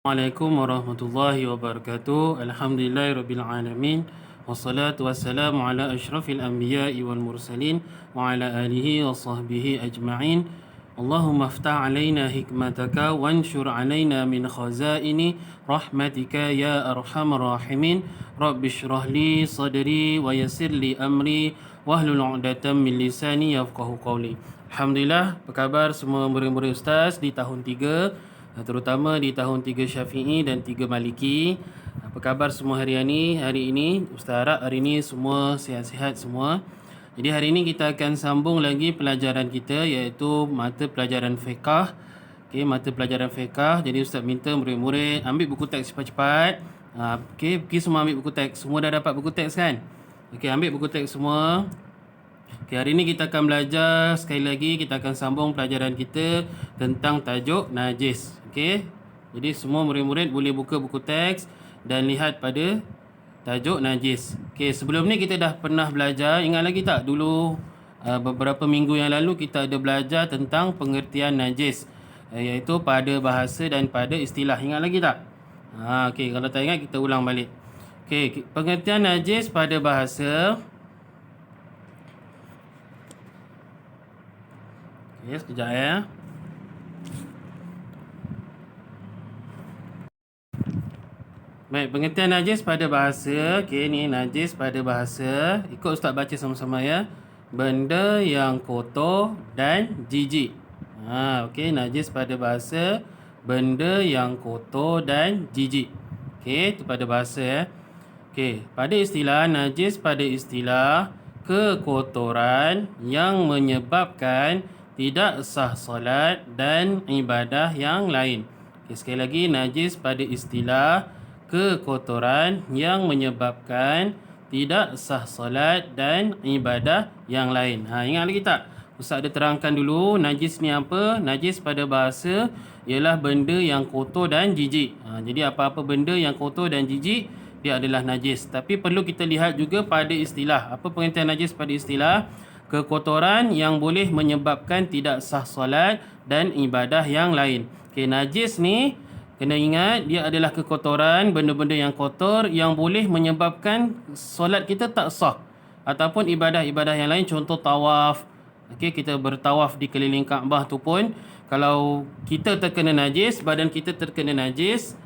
Assalamualaikum warahmatullahi wabarakatuh. Alhamdulillahirabbil alamin. Wassalatu wassalamu ala asyrafil anbiya'i wal mursalin wa ala alihi wa sahbihi ajma'in. Allahumma aftah alaina hikmataka wanshur alaina min khazaini rahmatika ya arhamar rahimin. Rabbi shrah li sadri wa yassir li amri wahlul 'uqdatam min lisani yafqahu qawli. Alhamdulillah, apa khabar semua murid-murid ustaz di tahun 3, terutama di tahun 3 Syafi'i dan 3 Maliki. Apa khabar semua hari ini? Hari ini Ustaz harap hari ini semua sihat-sihat semua. Jadi hari ini kita akan sambung lagi pelajaran kita, iaitu mata pelajaran fiqh. Okey, mata pelajaran fiqh. Jadi Ustaz minta murid-murid ambil buku teks cepat-cepat. Okey, pergi semua ambil buku teks. Semua dah dapat buku teks kan? Okey, ambil buku teks semua. Okay, hari ini kita akan belajar sekali lagi, kita akan sambung pelajaran kita tentang tajuk najis. Okey. Jadi semua murid-murid boleh buka buku teks dan lihat pada tajuk najis. Okey, sebelum ni kita dah pernah belajar, ingat lagi tak dulu beberapa minggu yang lalu kita ada belajar tentang pengertian najis, iaitu pada bahasa dan pada istilah. Ingat lagi tak? Okey, kalau tak ingat kita ulang balik. Okey, pengertian najis pada bahasa. Okay, sekejap ya. Baik, pengertian najis pada bahasa. Okey, ni najis pada bahasa. Ikut Ustaz baca sama-sama ya. Benda yang kotor dan jijik. Okey, najis pada bahasa. Benda yang kotor dan jijik. Okey, itu pada bahasa ya. Okey, pada istilah, najis pada istilah kekotoran yang menyebabkan tidak sah solat dan ibadah yang lain. Okay, sekali lagi, najis pada istilah kekotoran yang menyebabkan tidak sah solat dan ibadah yang lain. Ingat lagi tak? Ustaz ada terangkan dulu najis ni apa? Najis pada bahasa ialah benda yang kotor dan jijik. Jadi apa-apa benda yang kotor dan jijik, dia adalah najis. Tapi perlu kita lihat juga pada istilah. Apa pengertian najis pada istilah? Kekotoran yang boleh menyebabkan tidak sah solat dan ibadah yang lain. Okey, najis ni kena ingat dia adalah kekotoran, benda-benda yang kotor yang boleh menyebabkan solat kita tak sah ataupun ibadah-ibadah yang lain, contoh tawaf. Okey, kita bertawaf di keliling Kaabah tu pun kalau kita terkena najis, badan kita terkena najis,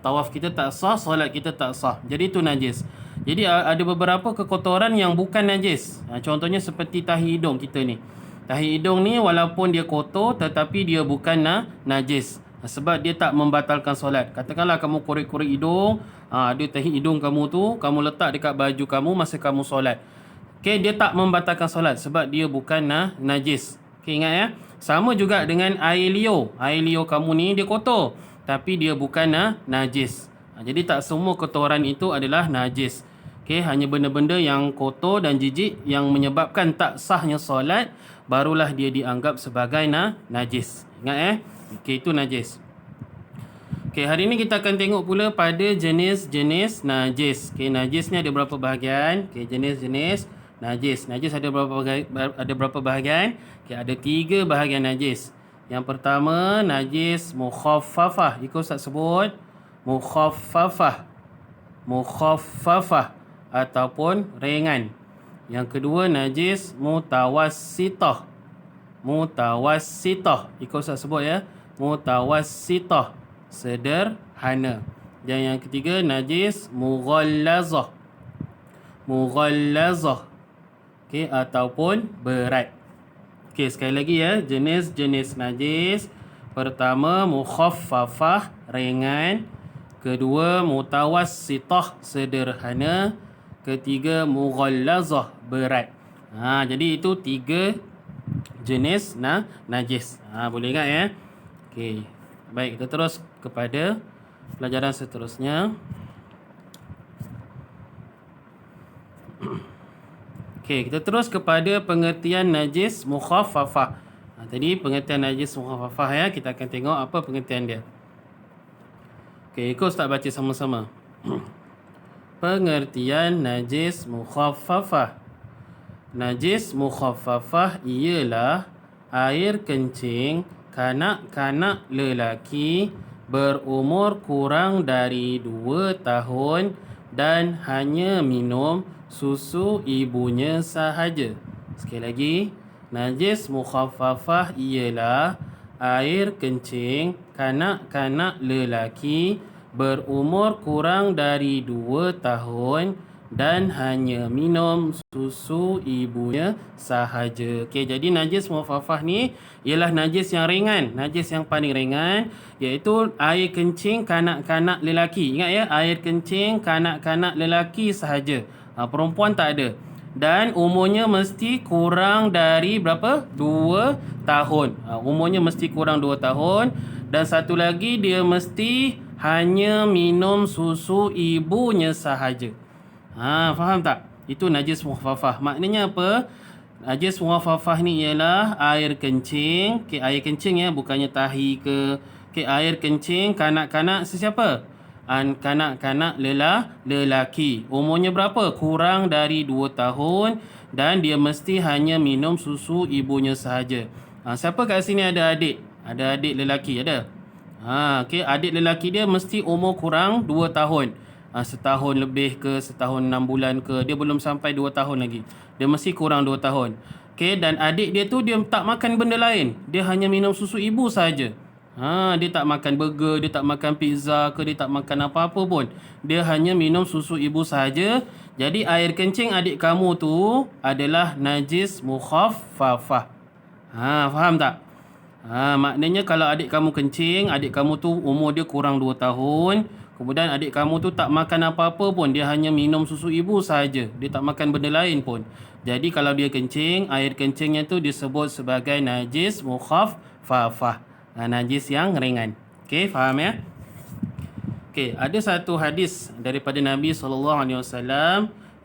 tawaf kita tak sah, solat kita tak sah. Jadi itu najis. Jadi ada beberapa kekotoran yang bukan najis. Contohnya seperti tahi hidung kita ni. Tahi hidung ni walaupun dia kotor tetapi dia bukan najis. Sebab dia tak membatalkan solat. Katakanlah kamu korek-korek hidung, ada tahi hidung kamu tu, kamu letak dekat baju kamu masa kamu solat. Okey, dia tak membatalkan solat sebab dia bukan najis. Okey, ingat ya. Sama juga dengan air liur. Air liur kamu ni dia kotor tapi dia bukan najis. Jadi tak semua kotoran itu adalah najis. Okey, hanya benda-benda yang kotor dan jijik yang menyebabkan tak sahnya solat barulah dia dianggap sebagai najis. Ingat Okey, itu najis. Okey, hari ini kita akan tengok pula pada jenis-jenis najis. Okey, najis ni ada berapa bahagian? Okey, jenis-jenis najis. Najis ada berapa bahagian? Okey, ada 3 bahagian najis. Yang pertama, najis mukhaffafah. Ikut Ustaz sebut. Mukhaffafah. Mukhaffafah ataupun ringan. Yang kedua, najis mutawassitah. Mutawassitah. Ikut Ustaz sebut ya. Mutawassitah. Sederhana. Dan yang ketiga, najis mughallazah. Mughallazah. Okey, ataupun berat. Okey, sekali lagi ya, jenis-jenis najis. Pertama, mukhaffafah, ringan. Kedua, mutawassitah, sederhana. Ketiga, mughallazah, berat. Jadi itu 3 jenis najis. Boleh ingat ya. Okey. Baik, kita terus kepada pelajaran seterusnya. Okey, kita terus kepada pengertian najis mukhaffafah. Tadi pengertian najis mukhaffafah ya, kita akan tengok apa pengertian dia. Okey, ikut Ustaz baca sama-sama. Pengertian najis mukhaffafah. Najis mukhaffafah ialah air kencing kanak-kanak lelaki berumur kurang dari 2 tahun dan hanya minum susu ibunya sahaja. Sekali lagi, najis mukhaffafah ialah air kencing kanak-kanak lelaki berumur kurang dari 2 tahun dan hanya minum susu ibunya sahaja. Okey, jadi najis mukhaffafah ni ialah najis yang ringan, najis yang paling ringan, iaitu air kencing kanak-kanak lelaki. Ingat ya, air kencing kanak-kanak lelaki sahaja. Perempuan tak ada. Dan umurnya mesti kurang dari berapa? 2 tahun. Umurnya mesti kurang 2 tahun. Dan satu lagi, dia mesti hanya minum susu ibunya sahaja. Faham tak? Itu najis mukhaffafah. Maknanya apa? Najis mukhaffafah ni ialah air kencing. Okay, air kencing ya, bukannya tahi ke. Okay, air kencing kanak-kanak sesiapa? Kanak-kanak lelaki. Umurnya berapa? Kurang dari 2 tahun dan dia mesti hanya minum susu ibunya sahaja. Siapa kat sini ada adik? Ada adik lelaki? Ada? Okay, adik lelaki dia mesti umur kurang 2 tahun. Setahun lebih ke, setahun 6 bulan ke, dia belum sampai 2 tahun lagi. Dia mesti kurang 2 tahun. Okay, dan adik dia tu dia tak makan benda lain. Dia hanya minum susu ibu saja. Dia tak makan burger, dia tak makan pizza ke, dia tak makan apa-apa pun. Dia hanya minum susu ibu saja. Jadi air kencing adik kamu tu adalah najis mukhaffafah. Faham tak? Maknanya kalau adik kamu kencing, adik kamu tu umur dia kurang 2 tahun, kemudian adik kamu tu tak makan apa-apa pun, dia hanya minum susu ibu sahaja. Dia tak makan benda lain pun. Jadi kalau dia kencing, air kencingnya tu disebut sebagai najis mukhaffafah. Najis yang ringan. Okey, faham ya? Okey, ada satu hadis daripada Nabi SAW.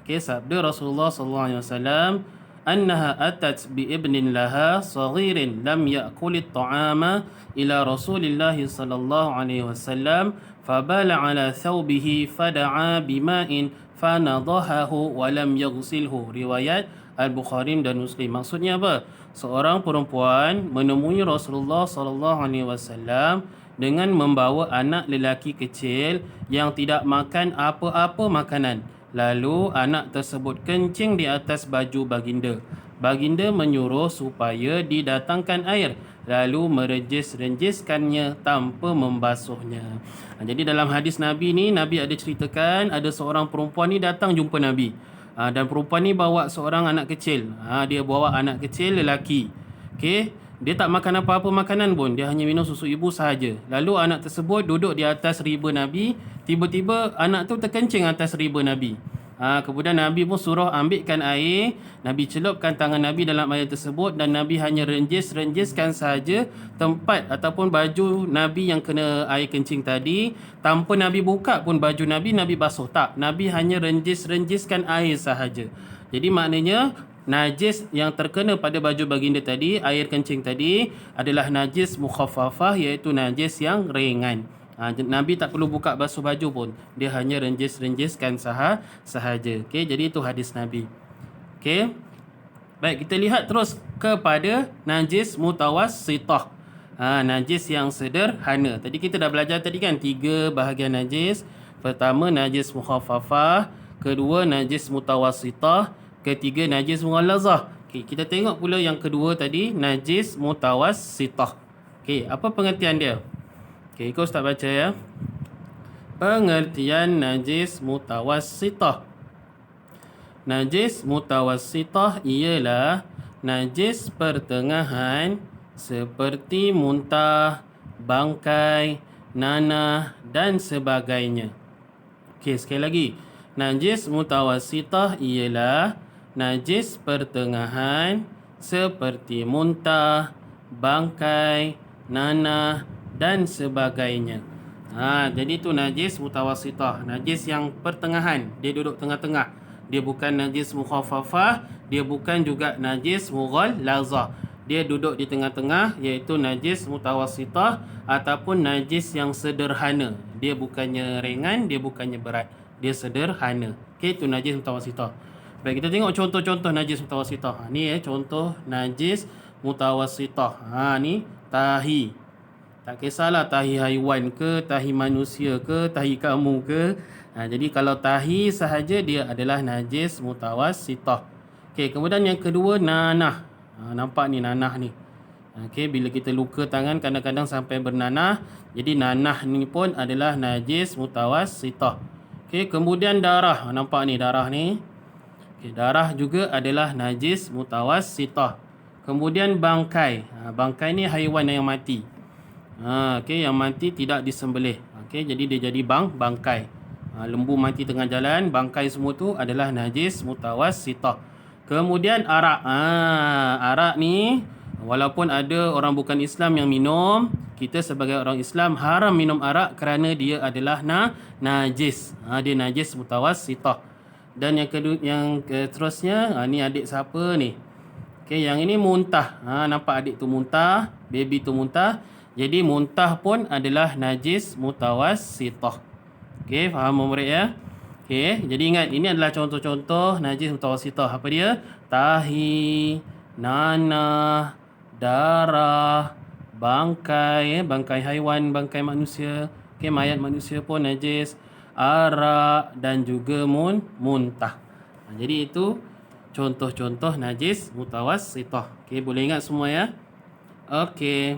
Okey, sabda Rasulullah SAW, annaha atat bi ibnin laha saghirin lam ya'kul at-ta'ama ila Rasulillah sallallahu alaihi wasallam fabala ala thawbihi fada'a bima'in fanadahahu wa lam yaghsilhu. Riwayat Al-Bukhari dan Muslim. Maksudnya apa? Seorang perempuan menemui Rasulullah sallallahu alaihi wasallam dengan membawa anak lelaki kecil yang tidak makan apa-apa makanan. Lalu anak tersebut kencing di atas baju baginda. Baginda menyuruh supaya didatangkan air, lalu merenjis-renjiskannya tanpa membasuhnya. Jadi dalam hadis Nabi ni, Nabi ada ceritakan ada seorang perempuan ni datang jumpa Nabi. Dan perempuan ni bawa seorang anak kecil. Dia bawa anak kecil lelaki. Okey, dia tak makan apa-apa makanan pun, dia hanya minum susu ibu sahaja. Lalu anak tersebut duduk di atas riba Nabi. Tiba-tiba anak tu terkencing atas riba Nabi. Kemudian Nabi pun suruh ambilkan air. Nabi celupkan tangan Nabi dalam air tersebut dan Nabi hanya renjiskan sahaja tempat ataupun baju Nabi yang kena air kencing tadi. Tanpa Nabi buka pun baju Nabi, Nabi basuh. Tak, Nabi hanya renjiskan air sahaja. Jadi maknanya najis yang terkena pada baju baginda tadi, air kencing tadi, adalah najis mukhaffafah, iaitu najis yang ringan. Nabi tak perlu buka basuh baju pun, dia hanya renjiskan sahaja. Okey, jadi itu hadis Nabi. Okey, baik, kita lihat terus kepada najis mutawassithah. Najis yang sederhana. Tadi kita dah belajar tadi kan 3 bahagian najis. Pertama najis mukhaffafah, kedua najis mutawassithah, ketiga najis mughallazah. Okey, kita tengok pula yang kedua tadi, najis mutawassithah. Okey, apa pengertian dia? Okey, ikut Ustaz baca ya. Pengertian najis mutawassithah. Najis mutawassithah ialah najis pertengahan seperti muntah, bangkai, nanah dan sebagainya. Okey, sekali lagi. Najis mutawassithah ialah najis pertengahan seperti muntah, bangkai, nanah dan sebagainya. Jadi itu najis mutawassithah, najis yang pertengahan, dia duduk tengah-tengah. Dia bukan najis mukhaffafah, dia bukan juga najis mughallazah. Dia duduk di tengah-tengah, iaitu najis mutawassithah ataupun najis yang sederhana. Dia bukannya ringan, dia bukannya berat, dia sederhana. Okey, itu najis mutawassithah. Baik, kita tengok contoh-contoh najis mutawassithah. Ni contoh najis mutawassithah. Ni tahi. Tak kisahlah tahi haiwan ke, tahi manusia ke, tahi kamu ke. Jadi kalau tahi sahaja dia adalah najis mutawassithah. Okey, kemudian yang kedua nanah. Nampak ni nanah ni. Okey, bila kita luka tangan kadang-kadang sampai bernanah. Jadi nanah ni pun adalah najis mutawassithah. Okey, kemudian darah. Nampak ni darah ni. Okey, darah juga adalah najis mutawassithah. Kemudian bangkai. Bangkai ni haiwan yang mati. Okey, yang mati tidak disembelih. Okey, jadi dia jadi bangkai. Lembu mati tengah jalan, bangkai semua tu adalah najis mutawassithah. Kemudian arak. Arak ni walaupun ada orang bukan Islam yang minum, kita sebagai orang Islam haram minum arak kerana dia adalah najis. Dia najis mutawassithah. Dan yang kedua, yang seterusnya, ni adik siapa ni? Okey, yang ini muntah. Nampak adik tu muntah, baby tu muntah. Jadi muntah pun adalah najis mutawassithah. Okey, faham murid ya? Okey, jadi ingat ini adalah contoh-contoh najis mutawassithah. Apa dia? Tahi, nanah, darah, bangkai, bangkai haiwan, bangkai manusia. Okey, mayat manusia pun najis, arak dan juga muntah. Jadi itu contoh-contoh najis mutawassithah. Okey, boleh ingat semua ya? Okey.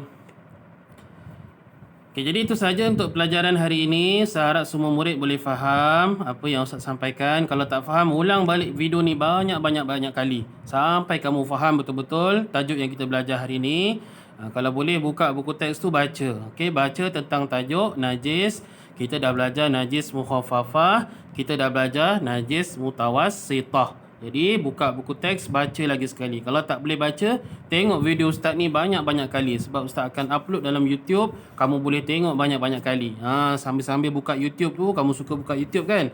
Okey, jadi itu saja untuk pelajaran hari ini. Saya harap semua murid boleh faham apa yang Ustaz sampaikan. Kalau tak faham, ulang balik video ni banyak kali sampai kamu faham betul-betul tajuk yang kita belajar hari ini. Kalau boleh buka buku teks tu baca. Okey, baca tentang tajuk najis. Kita dah belajar najis mukhaffafah, kita dah belajar najis mutawassithah. Jadi buka buku teks, baca lagi sekali. Kalau tak boleh baca, tengok video Ustaz ni banyak-banyak kali. Sebab Ustaz akan upload dalam YouTube, kamu boleh tengok banyak-banyak kali. Sambil-sambil buka YouTube tu, kamu suka buka YouTube kan?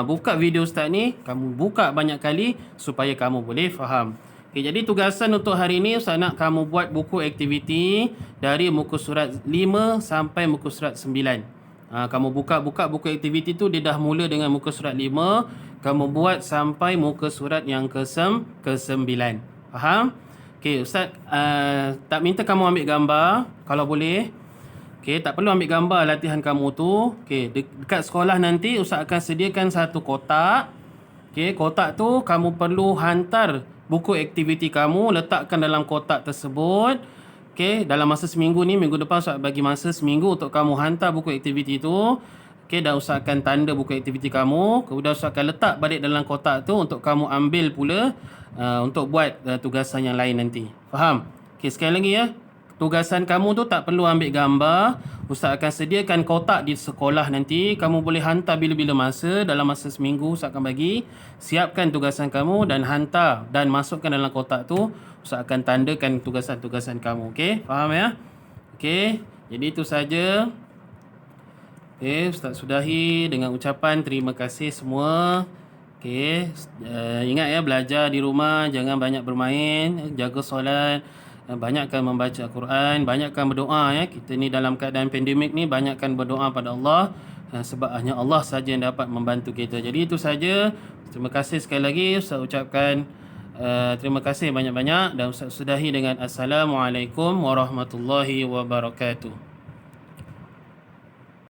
Buka video Ustaz ni, kamu buka banyak kali supaya kamu boleh faham. Okay, jadi tugasan untuk hari ini Ustaz nak kamu buat buku aktiviti dari muka surat 5 sampai muka surat 9. Kamu buka-buka buku aktiviti tu, dia dah mula dengan muka surat 5. Kamu buat sampai muka surat yang ke-9. Faham? Okey, Ustaz tak minta kamu ambil gambar kalau boleh. Okey, tak perlu ambil gambar latihan kamu tu. Okey, dekat sekolah nanti Ustaz akan sediakan satu kotak. Okey, kotak tu kamu perlu hantar buku aktiviti kamu, letakkan dalam kotak tersebut. Okey, dalam masa seminggu ni, minggu depan Ustaz bagi masa seminggu untuk kamu hantar buku aktiviti tu. Okey, dan Ustaz akan tanda buku aktiviti kamu. Kemudian Ustaz akan letak balik dalam kotak tu untuk kamu ambil pula untuk buat tugasan yang lain nanti. Faham? Okey, sekali lagi ya. Tugasan kamu tu tak perlu ambil gambar. Ustaz akan sediakan kotak di sekolah nanti. Kamu boleh hantar bila-bila masa. Dalam masa seminggu Ustaz akan bagi. Siapkan tugasan kamu dan hantar dan masukkan dalam kotak tu. Ustaz akan tandakan tugasan-tugasan kamu. Okey? Faham ya? Okey. Jadi itu saja. Okey, Ustaz sudahi dengan ucapan terima kasih semua. Okey, ingat ya, belajar di rumah, jangan banyak bermain, jaga solat, banyakkan membaca Al-Quran, banyakkan berdoa ya. Kita ni dalam keadaan pandemik ni, banyakkan berdoa pada Allah sebab hanya Allah saja yang dapat membantu kita. Jadi itu saja. Terima kasih sekali lagi. Ustaz ucapkan terima kasih banyak-banyak dan Ustaz sudahi dengan Assalamualaikum warahmatullahi wabarakatuh.